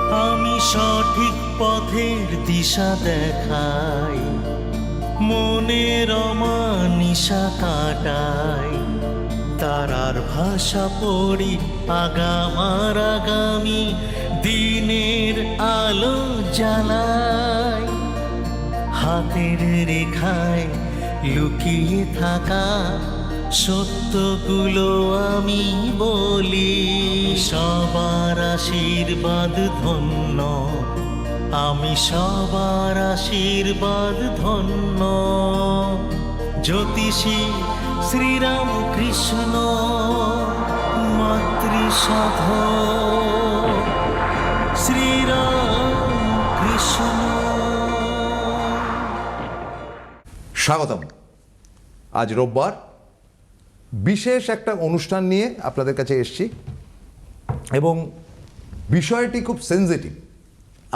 আমি সঠিক পথের দিশা দেখাই, মনের অমানিশা কাটাই, তারার ভাষা পড়ি আগামার আগামী দিনের আলো জ্বালাই। হাতের রেখায় লুকিয়ে থাকা সত্যগুলো আমি বলি। সবার আশীর্বাদ ধন্য, আমি সবার আশীর্বাদ ধন্য। জ্যোতিষী শ্রীরাম কৃষ্ণ মাতৃসাধ শ্রীরাম কৃষ্ণ। স্বাগতম। আজ রোববার বিশেষ একটা অনুষ্ঠান নিয়ে আপনাদের কাছে এসেছি এবং বিষয়টি খুব সেনজিটিভ।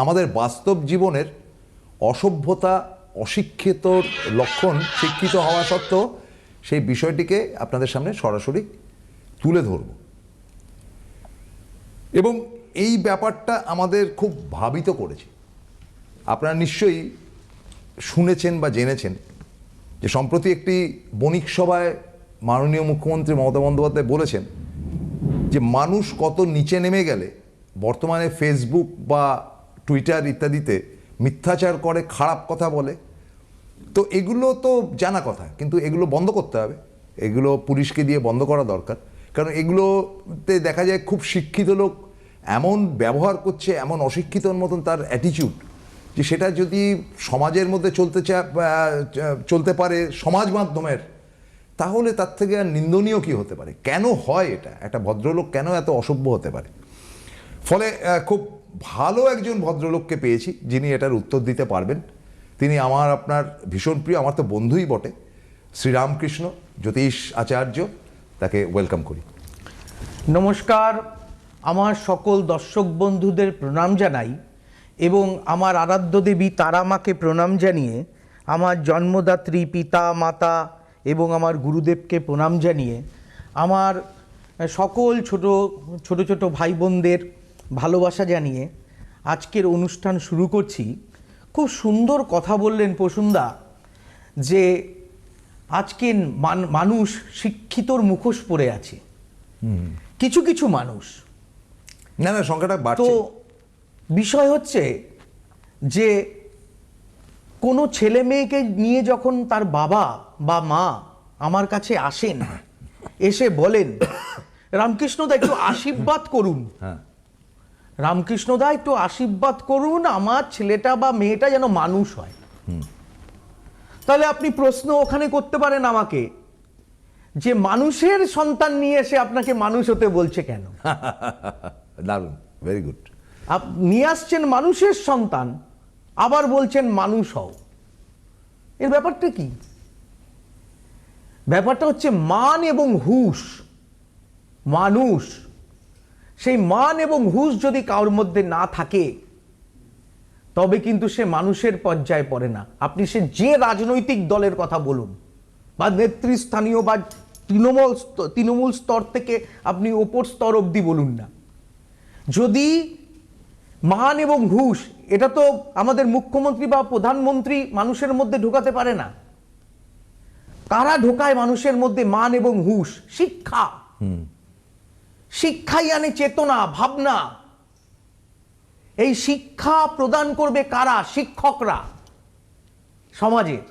আমাদের বাস্তব জীবনের অসভ্যতা, অশিক্ষিতর লক্ষণ শিক্ষিত হওয়া সত্ত্বেও সেই বিষয়টিকে আপনাদের সামনে সরাসরি তুলে ধরব এবং এই ব্যাপারটা আমাদের খুব ভাবিত করেছে। আপনারা নিশ্চয়ই শুনেছেন বা জেনেছেন যে সম্প্রতি একটি বণিক সভায় মাননীয় মুখ্যমন্ত্রী মমতা বন্দ্যোপাধ্যায় বলেছেন যে মানুষ কত নিচে নেমে গেলে বর্তমানে ফেসবুক বা টুইটার ইত্যাদিতে মিথ্যাচার করে, খারাপ কথা বলে। তো এগুলো তো জানা কথা, কিন্তু এগুলো বন্ধ করতে হবে। এগুলো পুলিশকে দিয়ে বন্ধ করা দরকার, কারণ এগুলোতে দেখা যায় খুব শিক্ষিত লোক এমন ব্যবহার করছে, এমন অশিক্ষিতর মতন তার অ্যাটিটিউড, যে সেটা যদি সমাজের মধ্যে চলতে পারে সমাজ মাধ্যমের, তাহলে তার থেকে আর নিন্দনীয় কি হতে পারে? কেন হয় এটা? একটা ভদ্রলোক কেন এত অসভ্য হতে পারে? ফলে খুব ভালো একজন ভদ্রলোককে পেয়েছি যিনি এটার উত্তর দিতে পারবেন। তিনি আমার আপনার ভীষণ প্রিয়, আমার তো বন্ধুই বটে, শ্রীরামকৃষ্ণ জ্যোতিষ আচার্য। তাকে ওয়েলকাম করি। নমস্কার, আমার সকল দর্শক বন্ধুদের প্রণাম জানাই এবং আমার আরাধ্য দেবী তারা মাকে প্রণাম জানিয়ে, আমার জন্মদাত্রী পিতা মাতা এবং আমার গুরুদেবকে প্রণাম জানিয়ে, আমার সকল ছোট ছোট ভাই বোনদের ভালোবাসা জানিয়ে আজকের অনুষ্ঠান শুরু করছি। খুব সুন্দর কথা বললেন প্রসূনদা যে আজকে মানুষ শিক্ষিতর মুখোশ পরে আছে, কিছু কিছু মানুষ। না সংখ্যাটা বাড়ছে। তো বিষয় হচ্ছে যে কোনো ছেলে মেয়েকে নিয়ে যখন তার বাবা বা মা আমার কাছে আসেন, এসে বলেন রামকৃষ্ণদা একটু আশীর্বাদ করুন, রামকৃষ্ণদা একটু আশীর্বাদ করুন, আমার ছেলেটা বা মেয়েটা যেন মানুষ হয়। তাহলে আপনি প্রশ্ন ওখানে করতে পারেন আমাকে যে মানুষের সন্তান নিয়ে এসে আপনাকে মানুষ হতে বলছে কেন? দারুণ, ভেরি গুড। নিয়ে আসছেন মানুষের সন্তান, আবার বলছেন মানুষ হও। এর ব্যাপারটা কি? ব্যাপারটা হচ্ছে মান এবং হুঁশ। মানুষ, সেই মান এবং হুঁশ যদি কারোর মধ্যে না থাকে তবে কিন্তু সে মানুষের পর্যায়ে পড়ে না। আপনি সে যে রাজনৈতিক দলের কথা বলুন বা নেতৃস্থানীয় বা তৃণমূল স্তর থেকে আপনি ওপর স্তর অবধি বলুন না, যদি মান এবং হুঁশ, এটা তো আমাদের মুখ্যমন্ত্রী বা প্রধানমন্ত্রী মানুষের মধ্যে ঢোকাতে পারে না। কারা ঢোকায় মানুষের মধ্যে মান এবং হুঁশ? শিক্ষা। শিক্ষাই আনে চেতনা, ভাবনা। এই শিক্ষা প্রদান করবে কারা? শিক্ষকরা সমাজের।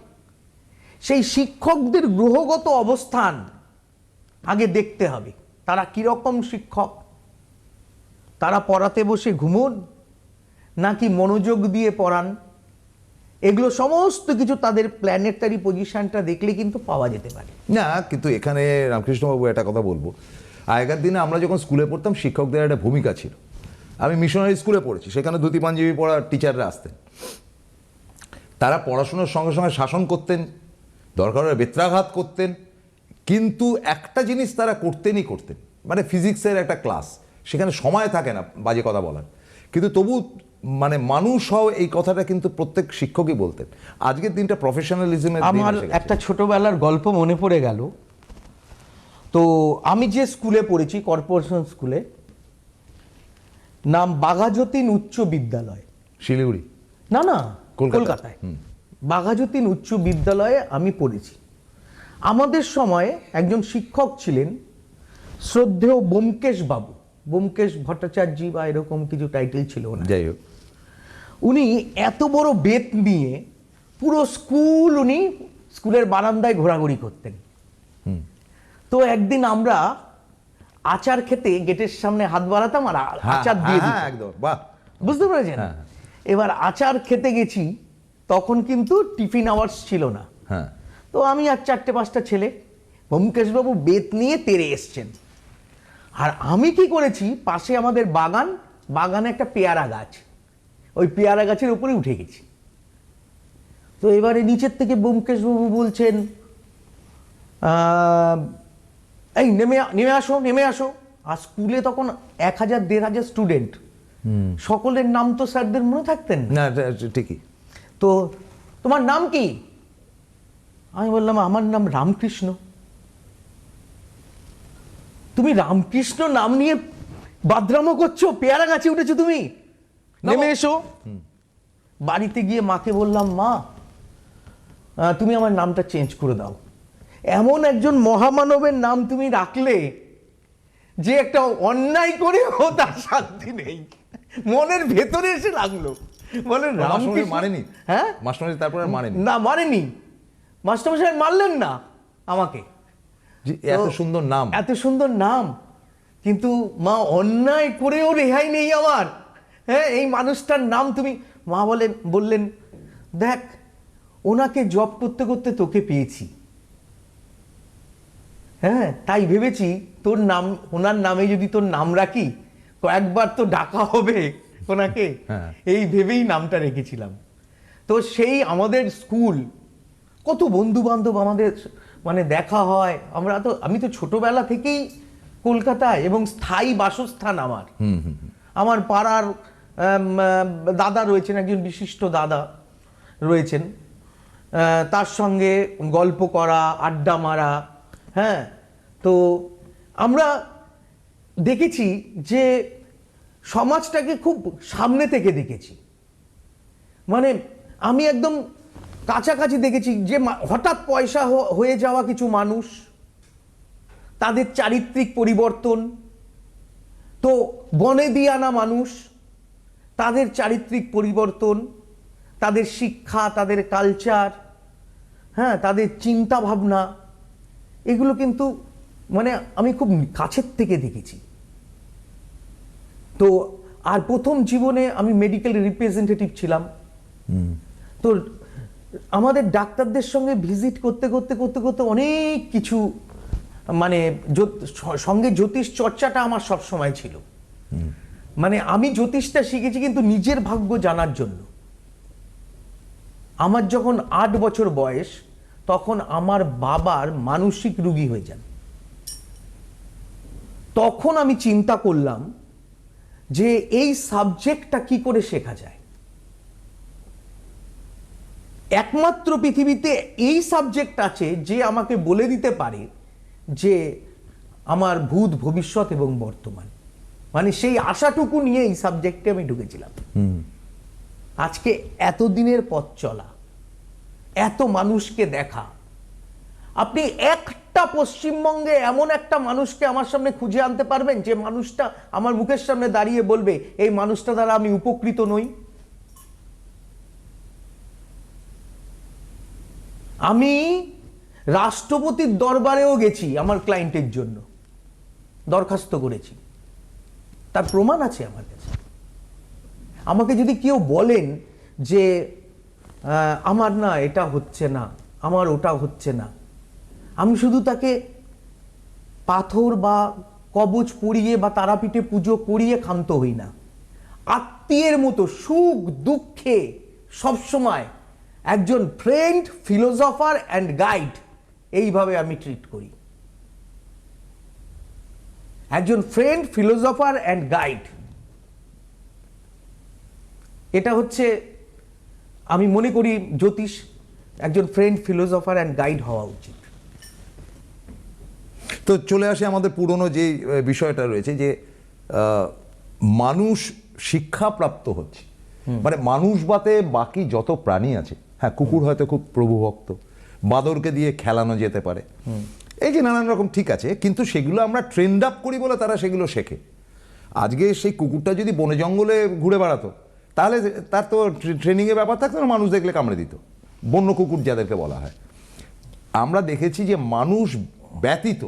সেই শিক্ষকদের গ্রহগত অবস্থান আগে দেখতে হবে। তারা কিরকম শিক্ষক? তারা পড়াতে বসে ঘুমোন নাকি মনোযোগ দিয়ে পড়ান? এগুলো সমস্ত কিছু তাদের প্ল্যানেটারি পজিশনটা দেখলে কিন্তু পাওয়া যেতে পারে। না, কিন্তু এখানে রামকৃষ্ণবাবু একটা কথা বলবো। আগেকার দিনে আমরা যখন স্কুলে পড়তাম, শিক্ষকদের একটা ভূমিকা ছিল। আমি মিশনারি স্কুলে পড়েছি, সেখানে ধুতি পাঞ্জাবি পড়া টিচাররা আসতেন। তারা পড়াশোনার সঙ্গে সঙ্গে শাসন করতেন, দরকার হলে বেত্রাঘাত করতেন, কিন্তু একটা জিনিস তারা করতেন, মানে ফিজিক্সের একটা ক্লাস, সেখানে সময় থাকে না বাজে কথা বলার, কিন্তু তবু মানে মানুষ হও এই কথাটা কিন্তু প্রত্যেক শিক্ষকই বলতেন। আজকের দিনটা প্রফেশনালিজমের। আমার একটা ছোটবেলার গল্প মনে পড়ে গেল। তো আমি যে স্কুলে পড়েছি, কর্পোরেশন স্কুলে, নাম বাঘাযতীন উচ্চ বিদ্যালয়। শিলিগুড়ি? না না, কলকাতা। কলকাতায় বাঘাযতীন উচ্চ বিদ্যালয়ে আমি পড়েছি। আমাদের সময় একজন শিক্ষক ছিলেন শ্রদ্ধেয় ব্যোমকেশ বাবু, ব্যোমকেশ ভট্টাচার্য বা এরকম কিছু টাইটেল ছিল না। যাই হোক, উনি এত বড় বেত নিয়ে পুরো স্কুল, উনি স্কুলের বারান্দায় ঘোরাঘুরি করতেন। তো একদিন আমরা আচার খেতে গেটের সামনে হাত বাড়াতাম আর আচার দিয়ে দিতাম। একদম, বাহ, বুঝতে পেরেছেন? হ্যাঁ। এবার আচার খেতে গেছি, তখন কিন্তু টিফিন আওয়ার্স ছিল না। হ্যাঁ, তো আমি আর 4-5টা ছেলে, ব্যোমকেশবাবু বেত নিয়ে তেড়ে এসছেন। আর আমি কি করেছি, পাশে আমাদের বাগানে একটা পেয়ারা গাছ, ওই পেয়ারা গাছের উপরে উঠে গেছি। তো এবারে নিচের থেকে ব্যোমকেশবাবু বলছেন, এই নেমে আসো। আর স্কুলে তখন 1000-1500 স্টুডেন্ট, সকলের নাম তো স্যারদের মনে থাকতেন না। না ঠিকই। তো তোমার নাম কি? আমি বললাম আমার নাম রামকৃষ্ণ। তুমি রামকৃষ্ণ নাম নিয়ে বাদরামো করছো, পেয়ারা গাছে উঠেছো তুমি, নেমে এসো। বাড়িতে গিয়ে মাকে বললাম, মা তুমি আমার নামটা চেঞ্জ করে দাও। এমন একজন মহামানবের নাম তুমি রাখলে যে একটা অন্যায় করেও তার শান্তি নেই, মনের ভেতরে এসে লাগলো। বলে রামকৃষ্ণ মানেনি? হ্যাঁ, মাস্টারমশাই তারপরে মানেনি? না, মানেনি। মাস্টারমশাই মারলেন না আমাকে। এত সুন্দর নাম, এত সুন্দর নাম, কিন্তু মা অন্যায় করেও রেহাই নেই আমার। হ্যাঁ, এই মানুষটার নাম তুমি, মা বললেন দেখ, ওনাকে জব করতে করতে তোকে পেয়েছি, হ্যাঁ, তাই ভেবেছি তোর নাম, ওনার নামে যদি তোর নাম রাখি কয়েকবার তো ডাকা হবে ওনাকে, এই ভেবেই নামটা রেখেছিলাম। তো সেই আমাদের স্কুল, কত বন্ধু বান্ধব আমাদের মানে দেখা হয়। আমি তো ছোটবেলা থেকেই কলকাতায়, এবং স্থায়ী বাসস্থান আমার পাড়ার দাদা রয়েছেন, একজন বিশিষ্ট দাদা রয়েছেন, তার সঙ্গে গল্প করা, আড্ডা মারা। হ্যাঁ, তো আমরা দেখেছি যে সমাজটাকে খুব সামনে থেকে দেখেছি। মানে আমি একদম কাছাকাছি দেখেছি যে হঠাৎ পয়সা হয়ে যাওয়া কিছু মানুষ, তাদের চারিত্রিক পরিবর্তন, তো বনে দিয়ে আনা মানুষ, তাদের চারিত্রিক পরিবর্তন, তাদের শিক্ষা, তাদের কালচার, হ্যাঁ, তাদের চিন্তা ভাবনা, এগুলো কিন্তু মানে আমি খুব কাছের থেকে দেখেছি। তো আর প্রথম জীবনে আমি মেডিকেল রিপ্রেজেন্টেটিভ ছিলাম। তো আমাদের ডাক্তারদের সঙ্গে ভিজিট করতে করতে করতে করতে অনেক কিছু, মানে সঙ্গে জ্যোতিষ চর্চাটা আমার সব সময় ছিল। মানে আমি জ্যোতিষটা শিখেছি কিন্তু নিজের ভাগ্য জানার জন্য। আমার যখন 8 বছর বয়স, তখন আমার বাবার মানসিক রোগী হয়ে যান। তখন আমি চিন্তা করলাম যে এই সাবজেক্টটা কি করে শেখা যায়। একমাত্র পৃথিবীতে এই সাবজেক্ট আছে যে আমাকে বলে দিতে পারে যে আমার ভূত, ভবিষ্যৎ এবং বর্তমান। মানে সেই আশাটুকু নিয়ে এই সাবজেক্টে আমি ঢুকেছিলাম। আজকে এতদিনের পথ চলা, এত মানুষকে দেখা, আপনি একটা পশ্চিমবঙ্গে এমন একটা মানুষকে আমার সামনে খুঁজে আনতে পারবেন যে মানুষটা আমার মুখের সামনে দাঁড়িয়ে বলবে এই মানুষটা দ্বারা আমি উপকৃত নই? আমি রাষ্ট্রপতির দরবারেও গেছি আমার ক্লায়েন্টের জন্য, দরখাস্ত করেছি, তার প্রমাণ আছে আমার কাছে। আমাকে যদি কেউ বলেন যে আমার না এটা হচ্ছে না, আমার ওটা হচ্ছে না, আমি শুধু তাকে পাথর বা কবচ পরিয়ে বা তারাপীঠে পুজো করিয়ে ক্ষান্ত হই না। আত্মীয়ের মতো সুখ দুঃখে সবসময় একজন ফ্রেন্ড, ফিলোসফার অ্যান্ড গাইড, এইভাবে আমি ট্রিট করি। একজন ফ্রেন্ড, ফিলোসফার অ্যান্ড গাইড, এটা হচ্ছে আমি মনে করি জ্যোতিষ একজন ফ্রেন্ড, ফিলোসফার অ্যান্ড গাইড হওয়া উচিত। তো চলে আসে আমাদের পুরনো যে বিষয়টা রয়েছে যে মানুষ শিক্ষাপ্রাপ্ত হচ্ছে, মানে মানুষ বাদে বাকি যত প্রাণী আছে, হ্যাঁ কুকুর হয়তো খুব প্রভুভক্ত, বাঁদরকে দিয়ে খেলানো যেতে পারে, এই যে নানান রকম ঠিক আছে, কিন্তু সেগুলো আমরা ট্রেন্ড আপ করি বলে তারা সেগুলো শেখে। আজকে সেই কুকুরটা যদি বনে জঙ্গলে ঘুরে বেড়াতো তাহলে তার তো ট্রেনিংয়ের ব্যাপার থাকতো না, মানুষ দেখলে কামড়ে দিত, বন্য কুকুর যাদেরকে বলা হয়। আমরা দেখেছি যে মানুষ ব্যতীত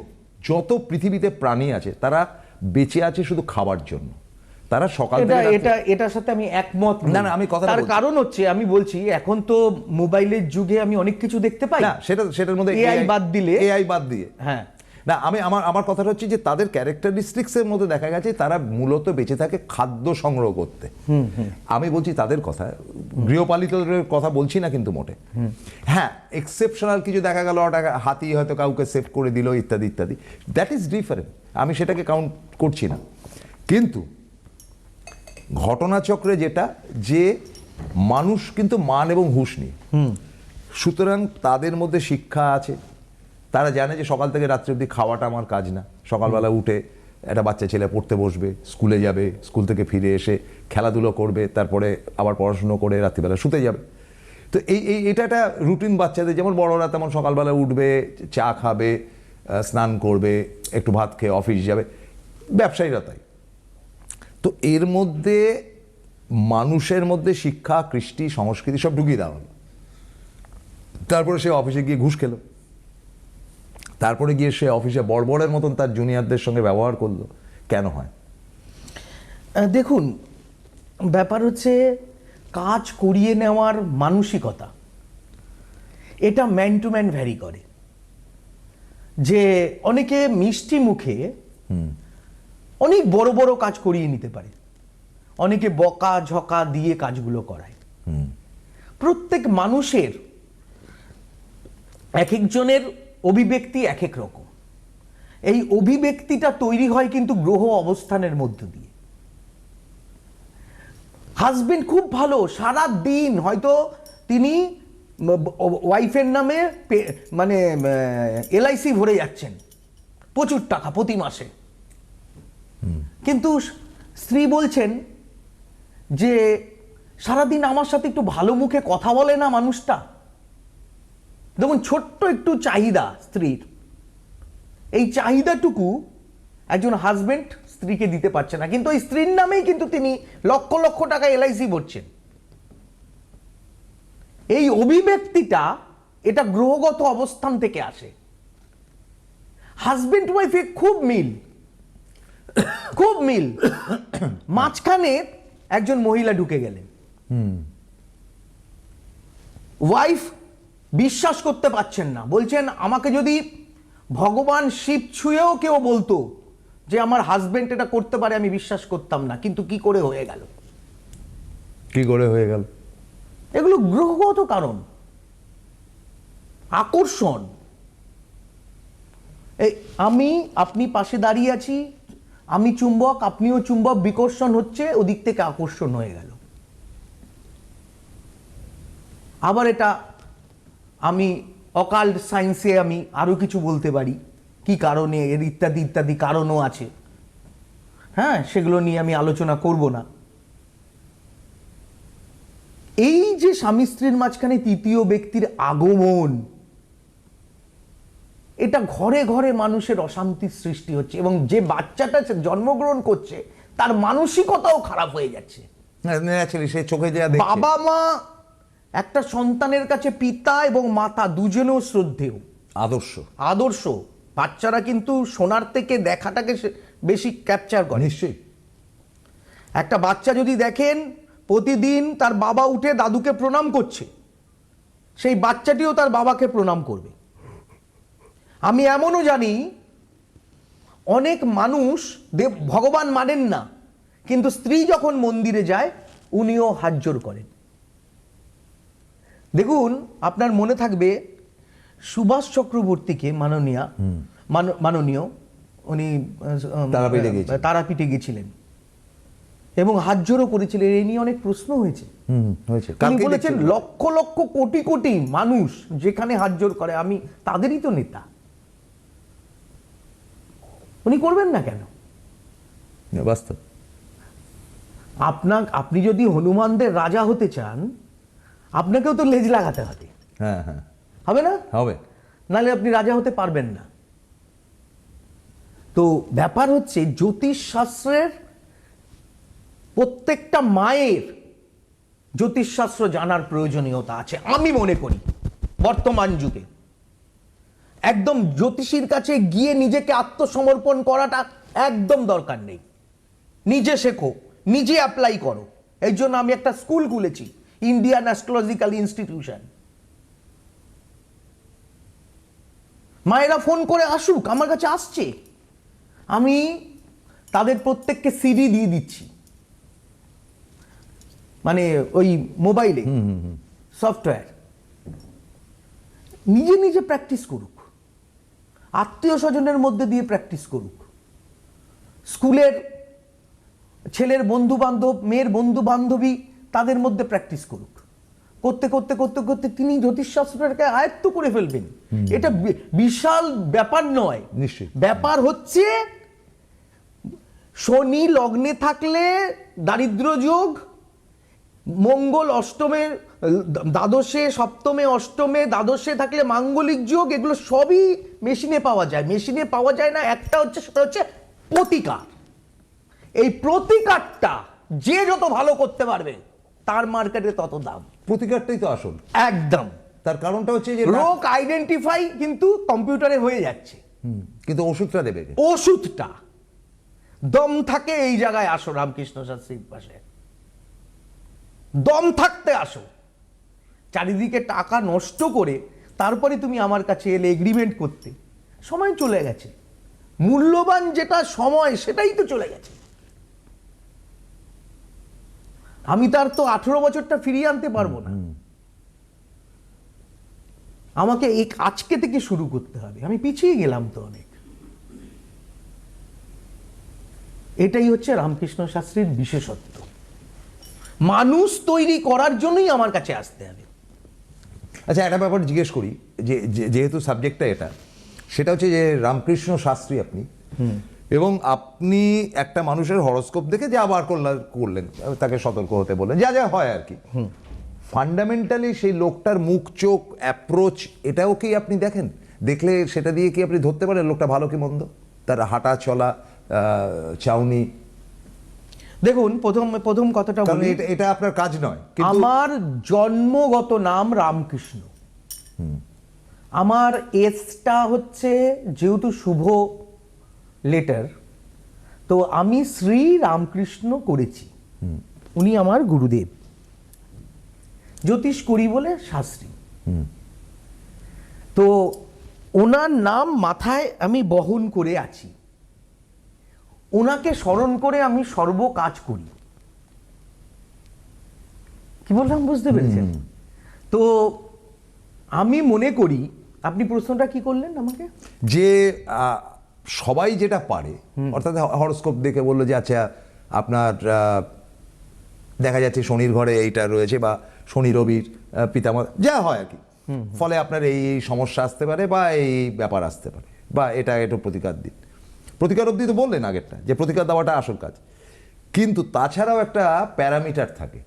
যত পৃথিবীতে প্রাণী আছে তারা বেঁচে আছে শুধু খাবার জন্য। তারা সকাল এটা থেকে এটা এটার সাথে আমি একমত নই। না, না, আমি কথাটা তার বলছি। কারণ হচ্ছে আমি বলছি এখন তো মোবাইলের যুগে আমি অনেক কিছু দেখতে পাই না, সেটার মধ্যে AI বাদ দিলে, এআই বাদ দিয়ে, হ্যাঁ না আমি আমার কথাটা হচ্ছে যে তাদের ক্যারেক্টারিস্টিক্স এর মধ্যে দেখা গেছে তারা মূলত বেঁচে থাকে খাদ্য সংগ্রহ করতে। আমি বলছি তাদের কথা, গৃহপালিতদের কথা বলছি না কিন্তু মোটে। হ্যাঁ, এক্সেপশনাল কিছু দেখা গেল, ওটা হাতি হয়তো কাউকে সেভ করে দিল ইত্যাদি ইত্যাদি, দ্যাট ইজ ডিফারেন্ট, আমি সেটাকে কাউন্ট করছি না। কিন্তু ঘটনাচক্রে যেটা, যে মানুষ কিন্তু মান এবং হুঁশ নেই, সুতরাং তাদের মধ্যে শিক্ষা আছে, তারা জানে যে সকাল থেকে রাত্রি অবধি খাওয়াটা আমার কাজ না, সকালবেলা উঠে একটা বাচ্চা ছেলে পড়তে বসবে, স্কুলে যাবে, স্কুল থেকে ফিরে এসে খেলাধুলো করবে, তারপরে আবার পড়াশুনো করে রাত্রিবেলা শুতে যাবে। তো এটা একটা রুটিন বাচ্চাদের, যেমন বড়রা তেমন সকালবেলা উঠবে, চা খাবে, স্নান করবে, একটু ভাত খেয়ে অফিস যাবে, ব্যবসায়ীরা তাই। তো এর মধ্যে মানুষের মধ্যে শিক্ষা, কৃষ্টি, সংস্কৃতি সব ঢুকিয়ে দেওয়া হলো। তারপরে সে অফিসে গিয়ে ঘুষ খেলো, তারপরে গিয়ে সে অফিসে বড়বড়ের মতন তার জুনিয়রদের সঙ্গে ব্যবহার করলো। কেন হয়? দেখুন, ব্যাপার হচ্ছে কাজ করিয়ে নেওয়ার মানসিকতা, এটা ম্যান টু ম্যান ভ্যারি করে। যে অনেকে মিষ্টি মুখে অনেক বড় বড় কাজ করিয়ে নিতে পারে, অনেকে বকা ঝকা দিয়ে কাজগুলো করায়। প্রত্যেক মানুষের এক একজনের অভিব্যক্তি এক এক রকম। এই অভিব্যক্তিটা তৈরি হয় কিন্তু গ্রহ অবস্থানের মধ্য দিয়ে। হাজবেন্ড খুব ভালো, সারা দিন হয়তো তিনি ওয়াইফের নামে মানে LIC ভরে যাচ্ছেন, প্রচুর টাকা প্রতি মাসে, কিন্তু স্ত্রী বলছেন যে সারাদিন আমার সাথে একটু ভালো মুখে কথা বলে না মানুষটা। দেখুন, ছোট্ট একটু চাহিদা স্ত্রীর, এই চাহিদাটুকু একজন হাজবেন্ড স্ত্রীকে দিতে পারছে না, কিন্তু ওই স্ত্রীর নামেই কিন্তু তিনি লক্ষ লক্ষ টাকা LIC ভরছেন। এই অভিব্যক্তিটা এটা গ্রহগত অবস্থান থেকে আসে। হাজবেন্ড ওয়াইফে খুব মিল, খুব মিল। মাঝখানে একজন মহিলা ঢুকে গেলেন, ওয়াইফ বিশ্বাস করতে পারছেন না, বলছেন আমাকে যদি ভগবান শিব ছুঁয়েও কেউ বলতো যে আমার হাজবেন্ড এটা করতে পারে, আমি বিশ্বাস করতাম না, কিন্তু কি করে হয়ে গেল, কি করে হয়ে গেল? এগুলো গ্রহগত কারণ, আকর্ষণ। এই আমি আপনি পাশে দাঁড়িয়ে আছি, আমি চুম্বক আপনিও চুম্বক, বিকর্ষণ হচ্ছে, ওদিক থেকে আকর্ষণ হয়ে গেল। আবার এটা আমি অকাল্ট সায়েন্সে আমি আরো কিছু বলতে পারি, কি কারণে এর ইত্যাদি ইত্যাদি কারণও আছে। হ্যাঁ, সেগুলো নিয়ে আমি আলোচনা করব না। এই যে স্বামী স্ত্রীর মাঝখানে তৃতীয় ব্যক্তির আগমন, এটা ঘরে ঘরে মানুষের অশান্তির সৃষ্টি হচ্ছে, এবং যে বাচ্চাটা জন্মগ্রহণ করছে তার মানসিকতাও খারাপ হয়ে যাচ্ছে। সে চোখে যা দেখছে, বাবা মা একটা সন্তানের কাছে পিতা এবং মাতা দুজনেও শ্রদ্ধেয়, আদর্শ। বাচ্চারা কিন্তু শোনার থেকে দেখাটাকে বেশি ক্যাপচার করে। নিশ্চয়ই। একটা বাচ্চা যদি দেখেন প্রতিদিন তার বাবা উঠে দাদুকে প্রণাম করছে, সেই বাচ্চাটিও তার বাবাকে প্রণাম করবে। আমি এমনও জানি অনেক মানুষ ভগবান মানেন না, কিন্তু স্ত্রী যখন মন্দিরে যায় উনিও হাত জোড় করেন। দেখুন, আপনার মনে থাকবে সুভাষ চক্রবর্তীকে মাননীয় উনি তারাপীঠে গেছিলেন এবং হাত জোড়ও করেছিলেন। এই নিয়ে অনেক প্রশ্ন হয়েছে। উনি বলেছেন লক্ষ লক্ষ কোটি কোটি মানুষ যেখানে হাত জোড় করে আমি তাদেরই তো নেতা, উনি করবেন না কেন? বাস্তব। আপনি যদি হনুমানদের রাজা হতে চান, আপনাকেও তো লেজ লাগাতে হবে, হ্যাঁ হ্যাঁ, হবে না? হবে। নাহলে আপনি রাজা হতে পারবেন না। তো ব্যাপার হচ্ছে জ্যোতিষ শাস্ত্রের প্রত্যেকটা মায়ের জ্যোতিষশাস্ত্র জানার প্রয়োজনীয়তা আছে আমি মনে করি। বর্তমান যুগে একদম জ্যোতিষীর কাছে গিয়ে নিজেকে আত্মসমর্পণ করাটা একদম দরকার নেই। নিজে শেখো, নিজে অ্যাপ্লাই করো। এই জন্য আমি একটা স্কুল খুলেছি, ইন্ডিয়ান অ্যাস্ট্রোলজিক্যাল ইনস্টিটিউশন। মায়েরা ফোন করে আসুক, আমার কাছে আসছে, আমি তাদের প্রত্যেককে সিডি দিয়ে দিচ্ছি, মানে ওই মোবাইলে সফটওয়্যার। নিজে নিজে প্র্যাকটিস করুক, আত্মীয় স্বজনের মধ্যে দিয়ে প্র্যাকটিস করুক, স্কুলের ছেলের বন্ধু বান্ধব, মেয়ের বন্ধু বান্ধবী, তাদের মধ্যে প্র্যাকটিস করুক। করতে করতে করতে করতে তিনি জ্যোতিষশাস্ত্রটাকে আয়ত্ত করে ফেলবেন। এটা বিশাল ব্যাপার নয়। নিশ্চয়ই। ব্যাপার হচ্ছে শনি লগ্নে থাকলে দারিদ্র যোগ, মঙ্গল অষ্টমে, দ্বাদশে, সপ্তমে, অষ্টমে, দ্বাদশে থাকলে মাঙ্গলিক যোগ, এগুলো সবই মেশিনে পাওয়া যায়। মেশিনে পাওয়া যায় না, একটা হচ্ছে, সেটা হচ্ছে প্রতিকার। এই প্রতিকারটা যে যত ভালো করতে পারবে তার মার্কেটে তত দাম। প্রতিকারটাই তো আসল। একদম। তার কারণটা হচ্ছে যে রোগ আইডেন্টিফাই কিন্তু কম্পিউটারে হয়ে যাচ্ছে, কিন্তু ওষুধটা দেবে কে? ওষুধটা দম থাকে এই জায়গায় আসো, রামকৃষ্ণ শাস্ত্রীর পাশে দম থাকতে আসো। চারিদিকে টাকা নষ্ট করে তারপরে তুমি আমার কাছে এলে এগ্রিমেন্ট করতে, সময় চলে গেছে। মূল্যবান যেটা সময় সেটাই তো চলে গেছে। আমি তার তো 18 বছরটা ফিরিয়ে আনতে পারবো না। আমাকে এই আজকে থেকে শুরু করতে হবে। আমি পিছিয়ে গেলাম তো অনেক। এটাই হচ্ছে রামকৃষ্ণ শাস্ত্রীর বিশেষত্ব। মানুষ তৈরি করার জন্যই আমার কাছে আসতে হবে। আচ্ছা, একটা ব্যাপার জিজ্ঞেস করি, যেহেতু সাবজেক্টটা এটা, সেটা হচ্ছে যে রামকৃষ্ণ শাস্ত্রী আপনি, এবং আপনি একটা মানুষের হরোস্কোপ দেখে যা বার করলেন, তাকে সতর্ক হতে বললেন, যা যা হয় আর কি। ফান্ডামেন্টালি সেই লোকটার মুখ, চোখ, অ্যাপ্রোচ, এটাও কি আপনি দেখেন? দেখলে সেটা দিয়ে কি আপনি ধরতে পারেন লোকটা ভালো কি মন্দ? তার হাঁটা চলা, চাউনি। দেখুন, প্রথম কথাটা বলি, এটা আপনার কাজ নয়। আমার জন্মগত নাম রামকৃষ্ণ। আমার এসটা হচ্ছে যেহেতু শুভ লেটার, তো আমি শ্রী রামকৃষ্ণ করেছি। উনি আমার গুরুদেব। জ্যোতিষ করি বলে শাস্ত্রী। তো ওনার নাম মাথায় আমি বহন করে আছি। ওনাকে স্মরণ করে আমি সর্ব কাজ করি। কি বললাম বুঝতে পেরেছেন? তো আমি মনে করি, আপনি প্রশ্নটা কি করলেন আমাকে? যে সবাই যেটা পারে, অর্থাৎ হরোস্কোপ দেখে বললো যে আচ্ছা আপনার দেখা যাচ্ছে শনির ঘরে এইটা রয়েছে, বা শনি রবির পিতামাতা, যা হয় আর কি, ফলে আপনার এই সমস্যা আসতে পারে, বা এই ব্যাপার আসতে পারে, বা এটা একটু প্রতিকার দিন। প্রতিকার অবধি তো বললেন আগেরটা, যে প্রতিকার দেওয়াটা আসল কাজ। কিন্তু তাছাড়াও একটা প্যারামিটার থাকে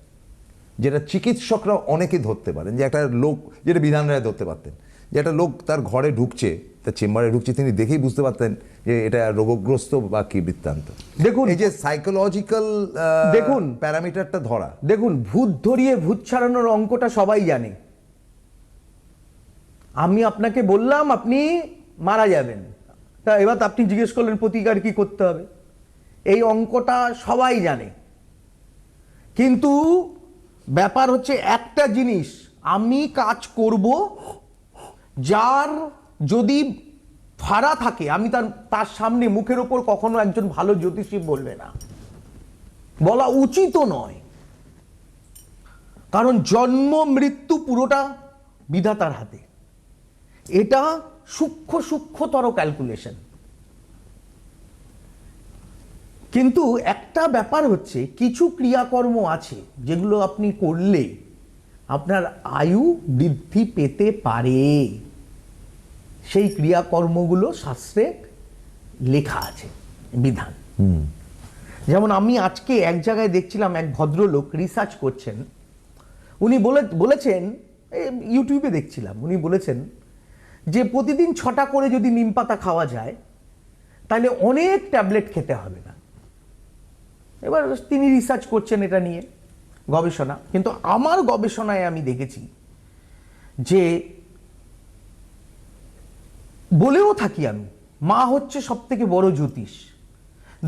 যেটা চিকিৎসকরা অনেকেই ধরতে পারেন। যে একটা লোক, যেটা বিধান রায় ধরতে পারতেন, যে একটা লোক তার ঘরে ঢুকছে, তার চেম্বারে ঢুকছে, তিনি দেখেই বুঝতে পারতেন যে এটা রোগগ্রস্ত বা কি বৃত্তান্ত। দেখুন, এই যে সাইকোলজিক্যাল দেখুন প্যারামিটারটা ধরা। দেখুন, ভূত ধরিয়ে ভূত ছাড়ানোর অঙ্কটা সবাই জানে। আমি আপনাকে বললাম আপনি মারা যাবেন, তা এবার আপনি জিজ্ঞেস করলেন প্রতিকার কি করতে হবে। এই অঙ্কটা সবাই জানে। কিন্তু ব্যাপার হচ্ছে একটা জিনিস, আমি কাজ করব, যার যদি ফাড়া থাকে আমি তার সামনে মুখের ওপর কখনো একজন ভালো জ্যোতিষী বলবে না, বলা উচিতও নয়। কারণ জন্ম মৃত্যু পুরোটা বিধাতার হাতে। এটা সূক্ষ্মতর ক্যালকুলেশন। কিন্তু একটা ব্যাপার হচ্ছে, কিছু ক্রিয়াকর্ম আছে যেগুলো আপনি করলে আপনার আয়ু বৃদ্ধি পেতে পারে। সেই ক্রিয়াকর্মগুলো শাস্ত্রে লেখা আছে, বিধান। যেমন আমি আজকে এক জায়গায় দেখছিলাম, এক ভদ্রলোক রিসার্চ করছেন, উনি বলেছেন, ইউটিউবে দেখছিলাম, উনি বলেছেন যে প্রতিদিন 6টা করে যদি নিম পাতা খাওয়া যায় তাহলে অনেক ট্যাবলেট খেতে হবে না। এবার তিনি রিসার্চ করছেন এটা নিয়ে, গবেষণা। কিন্তু আমার গবেষণায় আমি দেখেছি যে, বলেও থাকি আমি, মা হচ্ছে সব থেকে বড় জ্যোতিষ।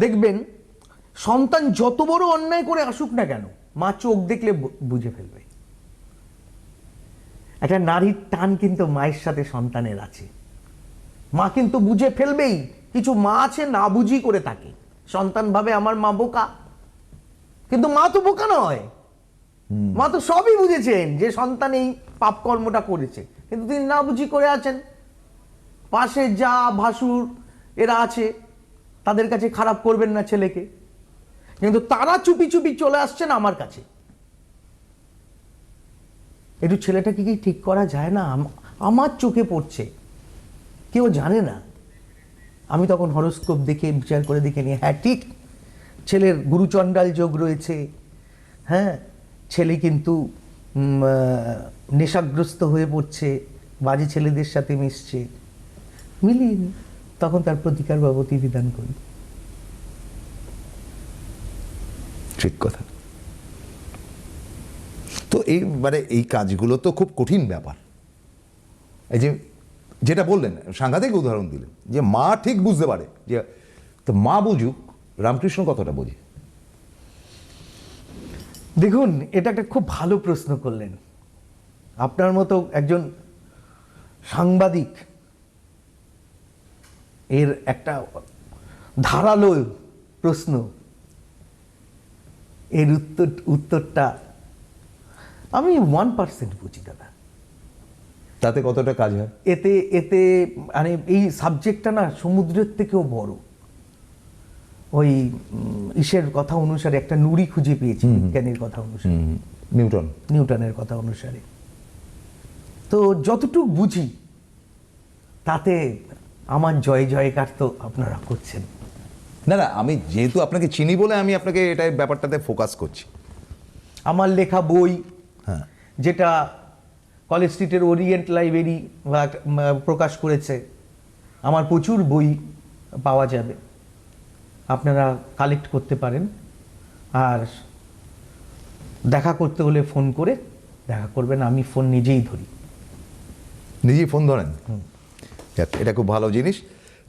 দেখবেন সন্তান যত বড় অন্যায় করে আসুক না কেন, মা চোখ দেখলে বুঝে ফেলবে। একটা নারীর টান কিন্তু মায়ের সাথে সন্তানের আছে, মা কিন্তু বুঝে ফেলবেই। কিছু মা আছে না বুঝি করে থাকে, সন্তান ভাবে আমার মা বোকা, কিন্তু মা তো বোকা নয়, মা তো সবই বুঝেছেন যে সন্তান এই পাপ কর্মটা করেছে, কিন্তু তিনি না বুঝি করে আছেন। পাশে যা ভাসুর এরা আছে, তাদের কাছে খারাপ করবেন না ছেলেকে, কিন্তু তারা চুপি চুপি চলে আসছেন আমার কাছে। একটু ছেলেটাকে কি ঠিক করা যায় না? আমার চোখে পড়ছে, কেউ জানে না। আমি তখন হরোস্কোপ দেখে বিচার করে দেখে নিয়ে, হ্যাঁ ঠিক, ছেলের গুরুচণ্ডাল যোগ রয়েছে, হ্যাঁ ছেলে কিন্তু নেশাগ্রস্ত হয়ে পড়ছে, বাজে ছেলেদের সাথে মিশছে, মিলিয়ে নি, তখন তার প্রতিকার বা প্রতিবিধান করি। ঠিক কথা। তো এই মানে এই কাজগুলো তো খুব কঠিন ব্যাপার। এই যে যেটা বললেন, সাংঘাতিক উদাহরণ দিলেন যে মা ঠিক বুঝতে পারে, যে তো মা বুঝুক, রামকৃষ্ণ কতটা বোঝে? দেখুন, এটা একটা খুব ভালো প্রশ্ন করলেন। আপনার মতো একজন সাংবাদিক এর একটা ধারালো প্রশ্ন, এর উত্তরটা আমি 1% বুঝি দাদা। তাতে কতটা কাজ হয়? এতে মানে এই সাবজেক্টটা না সমুদ্রের থেকেও বড়। ওই ইসের কথা অনুসারে একটা নুড়ি খুঁজে পেয়েছি, বিজ্ঞানীর কথা অনুসারে, নিউটনের কথা অনুসারে। তো যতটুকু বুঝি তাতে আমার জয় জয়কার তো আপনারা করছেন। না না, আমি যেহেতু আপনাকে চিনি বলে আমি আপনাকে এটাই ব্যাপারটাতে ফোকাস করছি। আমার লেখা বই, হ্যাঁ, যেটা কলেজ স্ট্রিটের ওরিয়েন্ট লাইব্রেরি প্রকাশ করেছে, আমার প্রচুর বই পাওয়া যাবে, আপনারা কালেক্ট করতে পারেন। আর দেখা করতে হলে ফোন করে দেখা করবেন, আমি ফোন নিজেই ধরি। নিজেই ফোন ধরেন? যাক, এটা খুব ভালো জিনিস।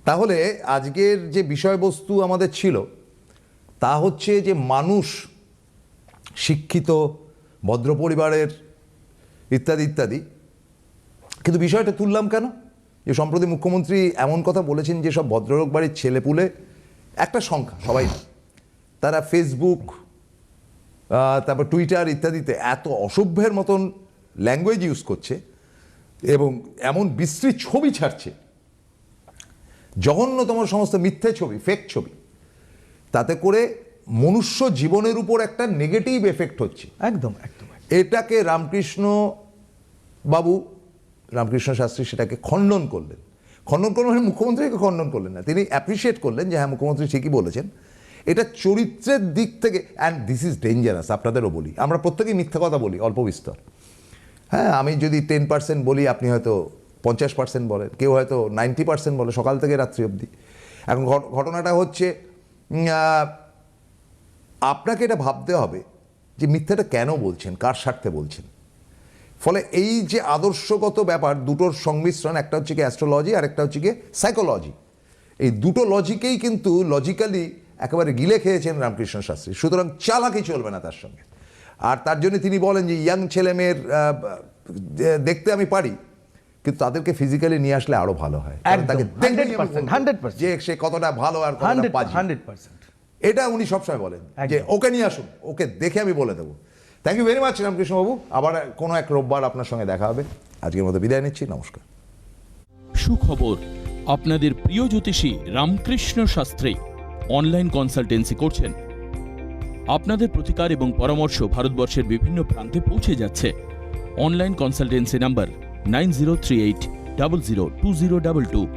তাহলে আজকের যে বিষয়বস্তু আমাদের ছিল তা হচ্ছে যে মানুষ শিক্ষিত, ভদ্র পরিবারের, ইত্যাদি ইত্যাদি। কিন্তু বিষয়টা তুললাম কেন? যে সম্প্রতি মুখ্যমন্ত্রী এমন কথা বলেছেন যে সব ভদ্রলোক বাড়ির ছেলেপুলে, একটা সংখ্যা, সবাই না, তারা ফেসবুক, তারপর টুইটার ইত্যাদিতে এত অসভ্যের মতন ল্যাঙ্গুয়েজ ইউজ করছে এবং এমন বিশ্রী ছবি ছাড়ছে, জঘন্যতম সমস্ত মিথ্যে ছবি, ফেক ছবি, তাতে করে মনুষ্য জীবনের উপর একটা নেগেটিভ এফেক্ট হচ্ছে। একদম একদম। এটাকে রামকৃষ্ণ শাস্ত্রী সেটাকে খণ্ডন করলেন। মানে মুখ্যমন্ত্রীকে খণ্ডন করলেন না, তিনি অ্যাপ্রিসিয়েট করলেন যে হ্যাঁ, মুখ্যমন্ত্রী ঠিকই বলেছেন। এটা চরিত্রের দিক থেকে, অ্যান্ড দিস ইজ ডেঞ্জারাস। আপনাদেরও বলি, আমরা প্রত্যেকেই মিথ্যা কথা বলি অল্প বিস্তর। হ্যাঁ, আমি যদি 10% বলি, আপনি হয়তো 50% বলেন, কেউ হয়তো 90% বলে, সকাল থেকে রাত্রি অবধি। এখন ঘটনাটা হচ্ছে, আপনাকে এটা ভাবতে হবে যে মিথ্যাটা কেন বলছেন, কার স্বার্থে বলছেন। ফলে এই যে আদর্শগত ব্যাপার, দুটোর সংমিশ্রণ, একটা হচ্ছে কি অ্যাস্ট্রোলজি আর একটা হচ্ছে কি সাইকোলজি, এই দুটো লজিকেই কিন্তু লজিক্যালি একেবারে গিলে খেয়েছেন রামকৃষ্ণ শাস্ত্রী। সুতরাং চালাকি চলবে না তার সঙ্গে। আর তার জন্য তিনি বলেন যে ইয়াং ছেলেমেয়ের দেখতে আমি পারি, কিন্তু তাদেরকে ফিজিক্যালি নিয়ে আসলে আরো ভালো হয়, তাকে 100% যে সে কতটা ভালো আর কতটা পাজি। 100%। এটা উনি সবসময় বলেন যে ওকে নিয়ে আসুন, ওকে দেখে আমি বলে দেবো। থ্যাংক ইউ ভেরি মাচ রামকৃষ্ণবাবু। আবার কোনো এক রোববার আপনার সঙ্গে দেখা হবে। আজকের মতো বিদায় নিচ্ছি, নমস্কার। সুখবর, আপনাদের প্রিয় জ্যোতিষী রামকৃষ্ণ শাস্ত্রী অনলাইন কনসালটেন্সি করছেন। আপনাদের প্রতিকার এবং পরামর্শ ভারতবর্ষের বিভিন্ন প্রান্তে পৌঁছে যাচ্ছে। Online consultancy number 9038002022।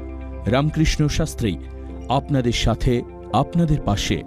Ramakrishna Shastri, আপনাদের সাথে, আপনাদের পাশে।